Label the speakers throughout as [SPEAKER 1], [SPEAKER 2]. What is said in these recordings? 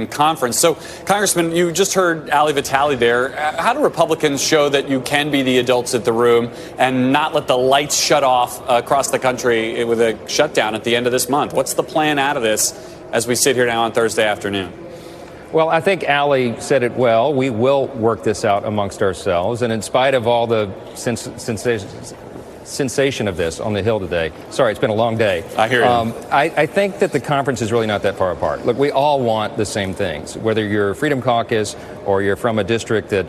[SPEAKER 1] conference. So, Congressman, you just heard Ali Vitale there. How do Republicans show that you can be the adults at the room and not let the lights shut off across the country with a shutdown at the end of this month? What's the plan out of this as we sit here now on Thursday afternoon?
[SPEAKER 2] Well, I think Ali said it well. We will work this out amongst ourselves. And in spite of all the sensation of this on the Hill today. Sorry, it's been a long day.
[SPEAKER 1] I hear you.
[SPEAKER 2] I think that the conference is really not that far apart. Look, we all want the same things. Whether you're Freedom Caucus or you're from a district that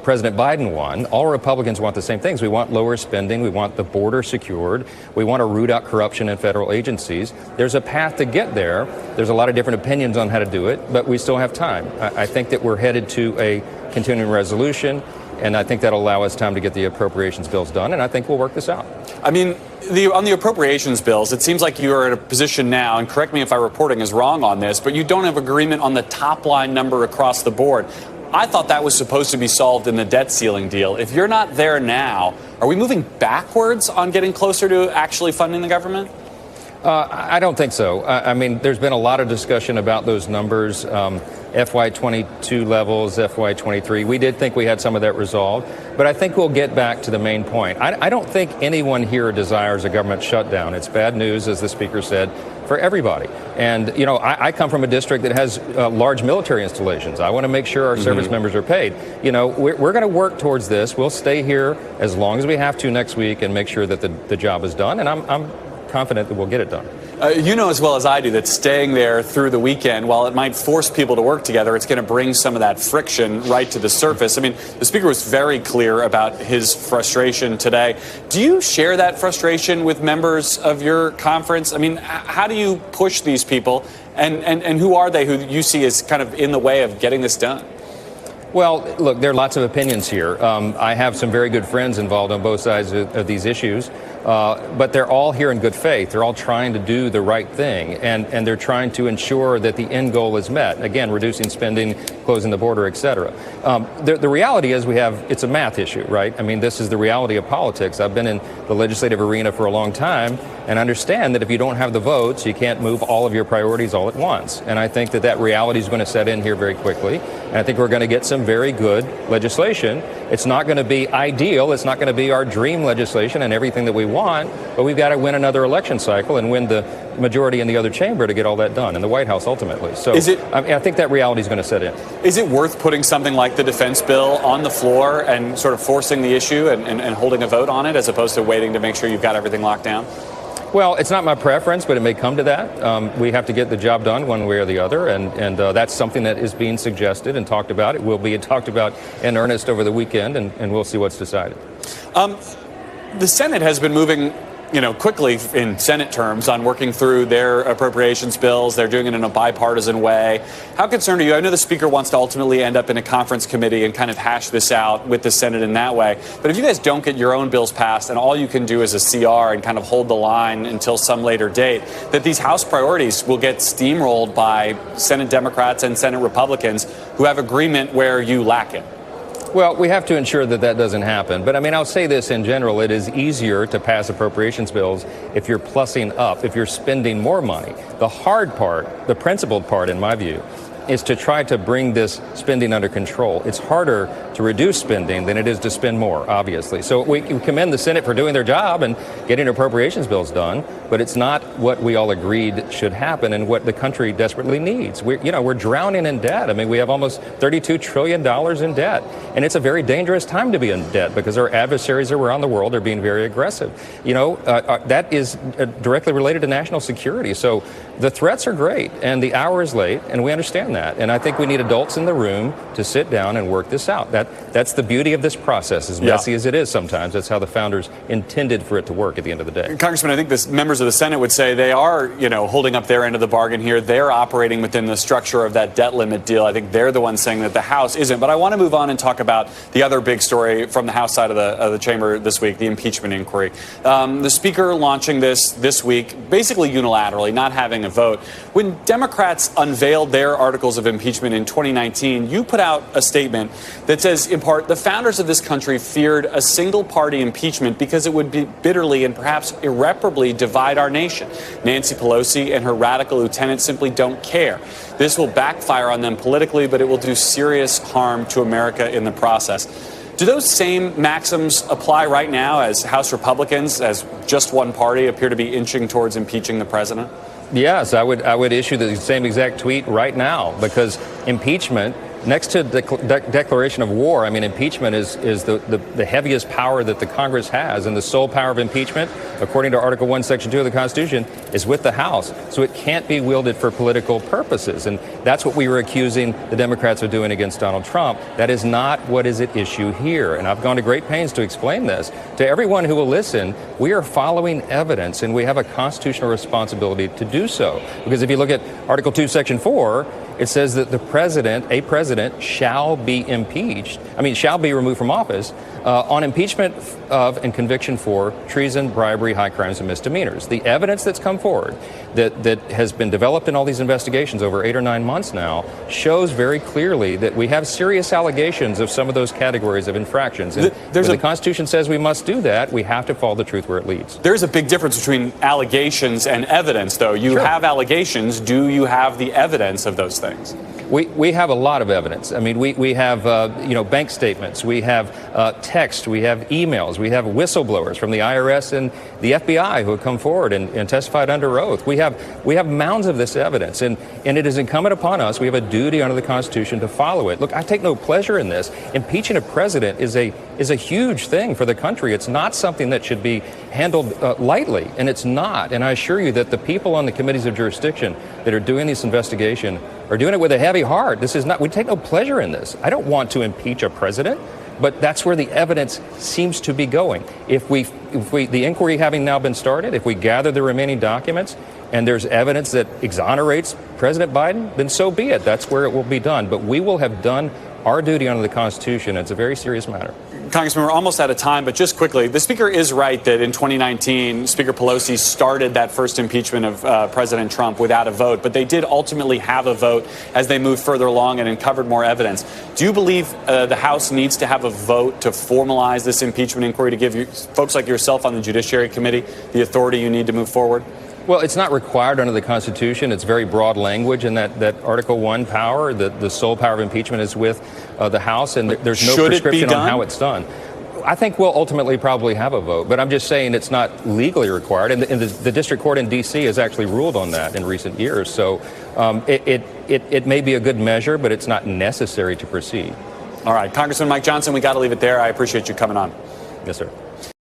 [SPEAKER 2] President Biden won, all Republicans want the same things. We want lower spending. We want the border secured. We want to root out corruption in federal agencies. There's a path to get there. There's a lot of different opinions on how to do it, but we still have time. I think that we're headed to a continuing resolution. And I think that'll allow us time to get the appropriations bills done, and I think we'll work this out.
[SPEAKER 1] I mean, on the appropriations bills, it seems like you are in a position now, and correct me if our reporting is wrong on this, but you don't have agreement on the top line number across the board. I thought that was supposed to be solved in the debt ceiling deal. If you're not there now, are we moving backwards on getting closer to actually funding the government?
[SPEAKER 2] I don't think so. I mean, there's been a lot of discussion about those numbers. FY22 levels, FY23. We did think we had some of that resolved, but I think we'll get back to the main point. I don't think anyone here desires a government shutdown. It's bad news, as the speaker said, for everybody. And, you know, I come from a district that has large military installations. I want to make sure our service members are paid. You know, we're going to work towards this. We'll stay here as long as we have to next week and make sure that the job is done. And I'm confident that we'll get it done.
[SPEAKER 1] You know as well as I do that staying there through the weekend, while it might force people to work together, it's going to bring some of that friction right to the surface. I mean, the speaker was very clear about his frustration today. Do you share that frustration with members of your conference? I mean, how do you push these people, and who are they who you see as kind of in the way of getting this done?
[SPEAKER 2] Well, look, there are lots of opinions here. I have some very good friends involved on both sides of these issues, but they're all here in good faith. They're all trying to do the right thing, and they're trying to ensure that the end goal is met. Again, reducing spending, closing the border, et cetera. The reality is it's a math issue, right? I mean, this is the reality of politics. I've been in the legislative arena for a long time and understand that if you don't have the votes, you can't move all of your priorities all at once. And I think that reality is going to set in here very quickly. And I think we're going to get some very good legislation. It's not going to be ideal. It's not going to be our dream legislation and everything that we want, but we've got to win another election cycle and win the majority in the other chamber to get all that done, in the White House ultimately. So I think that reality is going to set in.
[SPEAKER 1] Is it worth putting something like the defense bill on the floor and sort of forcing the issue and holding a vote on it as opposed to waiting to make sure you've got everything locked down?
[SPEAKER 2] Well, it's not my preference, but it may come to that. We have to get the job done one way or the other, and that's something that is being suggested and talked about. It will be talked about in earnest over the weekend, and we'll see what's decided.
[SPEAKER 1] The Senate has been moving, quickly in Senate terms on working through their appropriations bills. They're doing it in a bipartisan way. How concerned are you? I know the speaker wants to ultimately end up in a conference committee and kind of hash this out with the Senate in that way. But if you guys don't get your own bills passed and all you can do is a CR and kind of hold the line until some later date, that these House priorities will get steamrolled by Senate Democrats and Senate Republicans who have agreement where you lack it.
[SPEAKER 2] Well, we have to ensure that doesn't happen. But I mean, I'll say this in general. It is easier to pass appropriations bills if you're plussing up, if you're spending more money. The hard part, the principled part, in my view, is to try to bring this spending under control. It's harder to reduce spending than it is to spend more, obviously. So we commend the Senate for doing their job and getting appropriations bills done, but it's not what we all agreed should happen and what the country desperately needs. We're drowning in debt. I mean, we have almost $32 trillion in debt, and it's a very dangerous time to be in debt because our adversaries around the world are being very aggressive. That is directly related to national security. So the threats are great, and the hour is late, and we understand that. And I think we need adults in the room to sit down and work this out. That's the beauty of this process, as messy as it is sometimes. That's how the founders intended for it to work at the end of the day.
[SPEAKER 1] Congressman, I think members of the Senate would say they are, holding up their end of the bargain here. They're operating within the structure of that debt limit deal. I think they're the ones saying that the House isn't. But I want to move on and talk about the other big story from the House side of the chamber this week, the impeachment inquiry. The Speaker launching this week, basically unilaterally, not having a vote. When Democrats unveiled their articles of impeachment in 2019, you put out a statement that says, in part, the founders of this country feared a single-party impeachment because it would be bitterly and perhaps irreparably divide our nation. Nancy Pelosi and her radical lieutenants simply don't care. This will backfire on them politically, but it will do serious harm to America in the process. Do those same maxims apply right now as House Republicans, as just one party, appear to be inching towards impeaching the president?
[SPEAKER 2] Yes, I would issue the same exact tweet right now, because impeachment, next to the declaration of war, I mean, impeachment is the heaviest power that the Congress has, and the sole power of impeachment, according to Article 1, Section 2 of the Constitution, is with the House. So it can't be wielded for political purposes, and that's what we were accusing the Democrats of doing against Donald Trump. That is not what is at issue here, and I've gone to great pains to explain this. To everyone who will listen, we are following evidence, and we have a constitutional responsibility to do so. Because if you look at Article 2, Section 4, it says that a president shall be impeached, shall be removed from office on impeachment of and conviction for treason, bribery, high crimes, and misdemeanors. The evidence that's come forward that has been developed in all these investigations over 8 or 9 months now shows very clearly that we have serious allegations of some of those categories of infractions. And when the Constitution says we must do that, we have to follow the truth where it leads.
[SPEAKER 1] There's a big difference between allegations and evidence, though. You
[SPEAKER 2] Sure.
[SPEAKER 1] have allegations. Do you have the evidence of those things?
[SPEAKER 2] We have a lot of evidence. I mean, we have bank statements, we have text, we have emails, we have whistleblowers from the IRS and the FBI who have come forward and testified under oath. We have mounds of this evidence, and it is incumbent upon us. We have a duty under the Constitution to follow it. Look, I take no pleasure in this. Impeaching a president is a huge thing for the country. It's not something that should be handled lightly, and it's not. And I assure you that the people on the committees of jurisdiction that are doing this investigation are doing it with a heavy heart. We take no pleasure in this. I don't want to impeach a president, but that's where the evidence seems to be going. If the inquiry having now been started, if we gather the remaining documents and there's evidence that exonerates President Biden, then so be it. That's where it will be done. But we will have done our duty under the Constitution. It's a very serious matter.
[SPEAKER 1] Congressman, we're almost out of time, but just quickly, the Speaker is right that in 2019, Speaker Pelosi started that first impeachment of President Trump without a vote, but they did ultimately have a vote as they moved further along and uncovered more evidence. Do you believe the House needs to have a vote to formalize this impeachment inquiry, to give you, folks like yourself on the Judiciary Committee the authority you need to move forward?
[SPEAKER 2] Well, it's not required under the Constitution. It's very broad language, and that Article 1 power, the sole power of impeachment, is with the House, and there's no prescription on how it's done. I think we'll ultimately probably have a vote, but I'm just saying it's not legally required, and the district court in D.C. has actually ruled on that in recent years. So it may be a good measure, but it's not necessary to proceed.
[SPEAKER 1] All right, Congressman Mike Johnson, we got to leave it there. I appreciate you coming on.
[SPEAKER 2] Yes, sir.